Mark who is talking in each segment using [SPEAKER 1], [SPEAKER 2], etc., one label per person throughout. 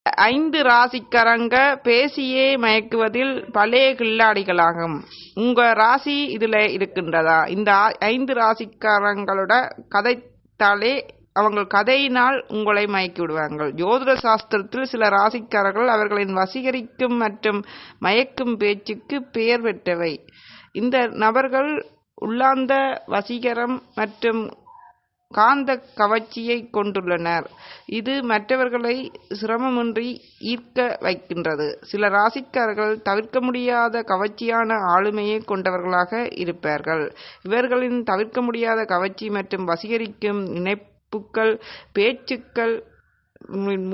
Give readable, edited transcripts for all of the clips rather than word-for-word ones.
[SPEAKER 1] 5 ராசிக்காரங்க பேசியே மயக்குவதில் பழைய கில்லாடிகளாகும். உங்க ராசி இதுல இருக்கின்றதா? இந்த 5 ராசிக்காரங்களோட கதைத்தாலே அவங்க கதையினால் உங்களை மயக்கி விடுவார்கள். ஜோதிட சாஸ்திரத்தில் சில ராசிக்காரர்கள் அவர்களின் வசீகரிக்கும் மற்றும் மயக்கும் பேச்சுக்கு பெயர் பெற்றவை. இந்த நபர்கள் உள்ளார்ந்த வசீகரம் மற்றும் காந்த கவர்ச்சியை கொண்டுள்ளனர். இது மற்றவர்களை சிரமமின்றி ஈர்க்க வைக்கின்றது. சில ராசிக்காரர்கள் தவிர்க்க முடியாத கவர்ச்சியான ஆளுமையை கொண்டவர்களாக இருப்பார்கள். இவர்களின் தவிர்க்க முடியாத கவர்ச்சி மற்றும் வசீகரிக்கும் இணைப்புகள் பேச்சுக்கள்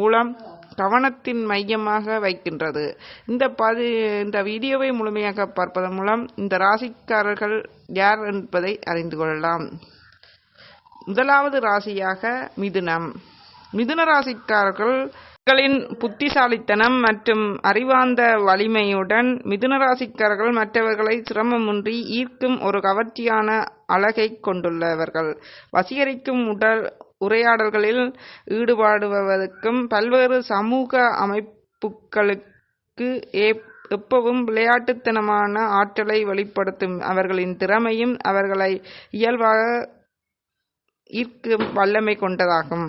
[SPEAKER 1] மூலம் கவனத்தின் மையமாக வைக்கின்றது. இந்த வீடியோவை முழுமையாக பார்ப்பதன் மூலம் இந்த ராசிக்காரர்கள் யார் என்பதை அறிந்து கொள்ளலாம். முதலாவது ராசியாக மிதுனம். மிதுன ராசிக்காரர்களின் புத்திசாலித்தனம் மற்றும் அறிவார்ந்த வலிமையுடன் மிதுன ராசிக்காரர்கள் மற்றவர்களை சிரமமின்றி ஈர்க்கும் ஒரு கவர்ச்சியான அழகை கொண்டுள்ளவர்கள். வசீகரிக்கும் உரையாடல்களில் ஈடுபடுவதற்கும் பல்வேறு சமூக அமைப்புகளுக்கு எப்பவும் விளையாட்டுத்தனமான ஆற்றலை வெளிப்படுத்தும் அவர்களின் திறமையும் அவர்களை இயல்பாக ஈர்க்கும் வல்லமை கொண்டதாகும்.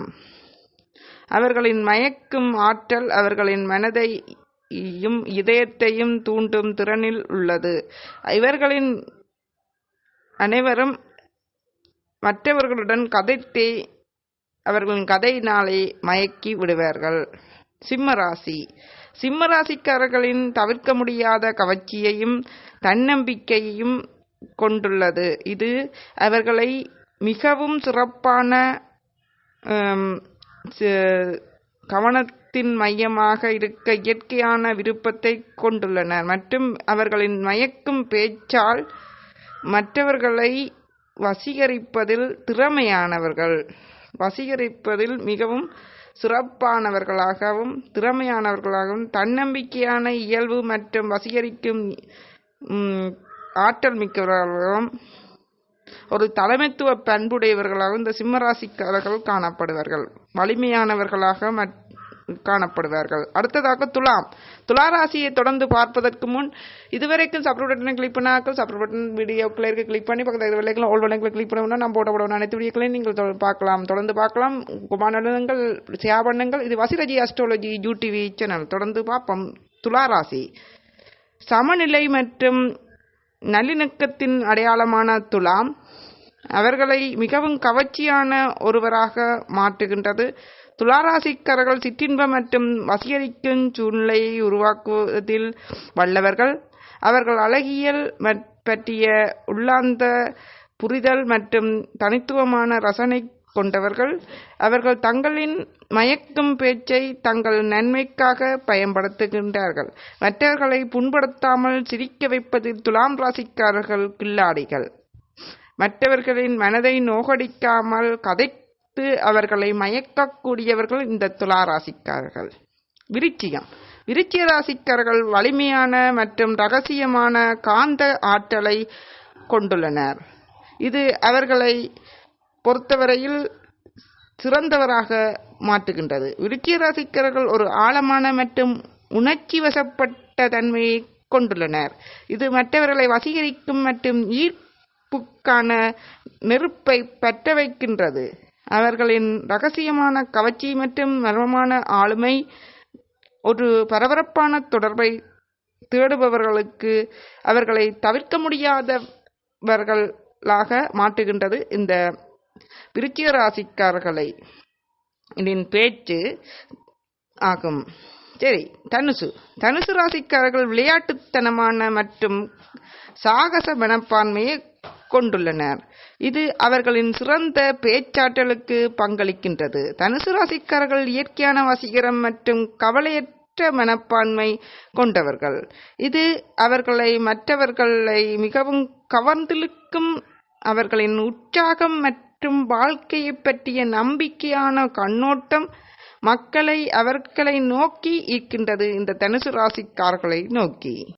[SPEAKER 1] அவர்களின் மயக்கும் ஆற்றல் அவர்களின் மனதையும் இதயத்தையும் தூண்டும் திறனில் உள்ளது. இவர்களின் அனைவரும் மற்றவர்களுடன் கதைத்தே அவர்களின் கதையினாலே மயக்கி விடுவார்கள். சிம்மராசி. சிம்மராசிக்காரர்களின் தவிர்க்க முடியாத கவர்ச்சியையும் தன்னம்பிக்கையையும் கொண்டுள்ளது. இது அவர்களை மிகவும் சிறப்பான கவனத்தின் மையமாக இருக்க இயற்கையான விருப்பத்தை கொண்டுள்ளனர் மற்றும் அவர்களின் மயக்கும் பேச்சால் மற்றவர்களை வசீகரிப்பதில் மிகவும் சிறப்பானவர்களாகவும் திறமையானவர்களாகவும் தன்னம்பிக்கையான இயல்பு மற்றும் வசீகரிக்கும் ஆற்றல் மிக்கவர்களாகவும் ஒரு தலைமைத்துவ பண்புடையவர்களாக இந்த சிம்மராசிக்காரர்கள் காணப்படுவார்கள். வலிமையானவர்களாக காணப்படுவார்கள். அடுத்ததாக துலாம். துலா ராசியை தொடர்ந்து பார்ப்பதற்கு முன் இதுவரைக்கும் சப்ஸ்கிரைப் பட்டனை கிளிக் பண்ணாக்கள் சப்ஸ்கிரைப் பட்டன் வீடியோக்களை கிளிக் பண்ணி பக்கத்தில் விலைகளை ஓல் பட்டனை கிளிக் பண்ணா நான் போட அனைத்து வீடியோக்களையும் நீங்கள் தொடர்ந்து பார்க்கலாம். குமாரங்கள் ஷேர் பண்ணுங்கள். இது வசிரஜி அஸ்ட்ராலஜி யூடிவி சேனல். தொடர்ந்து பார்ப்போம். துலா ராசி சமநிலை மற்றும் நல்லிணக்கத்தின் அடையாளமான துலாம் அவர்களை மிகவும் கவர்ச்சியான ஒருவராக மாற்றுகின்றது. துளாராசிக்காரர்கள் சிற்றின்ப மற்றும் வசீகரிக்கும் சூழ்நிலையை உருவாக்குவதில் வல்லவர்கள். அவர்கள் அழகியல் பற்றிய உள்ளார்ந்த புரிதல் மற்றும் தனித்துவமான ரசனை கொண்டவர்கள். அவர்கள் தங்களின் மயக்கும் பேச்சை தங்கள் நன்மைக்காக பயன்படுத்துகின்றார்கள். மற்றவர்களை புண்படுத்தாமல் சிரிக்க வைப்பதில் துலாம் ராசிக்காரர்கள் கில்லாடிகள். மற்றவர்களின் மனதை நோகடிக்காமல் கதைத்து அவர்களை மயக்கக்கூடியவர்கள் இந்த துலா ராசிக்காரர்கள். விருச்சிகம். விருச்சிக ராசிக்காரர்கள் வலிமையான மற்றும் ரகசியமான காந்த ஆற்றலை கொண்டுள்ளனர். இது அவர்களை பொறுத்தவரையில் சிறந்தவராக மாற்றுகின்றது. விருச்சிக ராசிக்காரர்கள் ஒரு ஆழமான மற்றும் உணர்ச்சி வசப்பட்ட தன்மையை கொண்டுள்ளனர். இது மற்றவர்களை வசீகரிக்கும் மற்றும் ஈர்ப்புக்கான நெருப்பை பற்ற வைக்கின்றது. அவர்களின் ரகசியமான கவர்ச்சி மற்றும் மர்மமான ஆளுமை ஒரு பரபரப்பான தொடர்பை தேடுபவர்களுக்கு அவர்களை தவிர்க்க முடியாதவர்களாக மாற்றுகின்றது. இந்த விருச்சிக ராசிக்காரர்களை இதன் பேச்சு ஆகும். சரி, தனுசு ராசிக்காரர்கள் விளையாட்டுத்தனமான மற்றும் சாகச மனப்பான்மையை கொண்டுள்ளனர். இது அவர்களின் சிறந்த பேச்சாற்றலுக்கு பங்களிக்கின்றது. தனுசு ராசிக்காரர்கள் இயற்கையான வசீகரம் மற்றும் கவலையற்ற மனப்பான்மை கொண்டவர்கள். இது அவர்களை மற்றவர்களை மிகவும் கவர்ந்திழுக்கும். அவர்களின் உற்சாகம் மற்றும் வாழ்க்கையை பற்றிய நம்பிக்கையான கண்ணோட்டம் மக்களை அவர்களை நோக்கி ஈர்க்கின்றது. இந்த தனுசு ராசிக்காரர்களை நோக்கி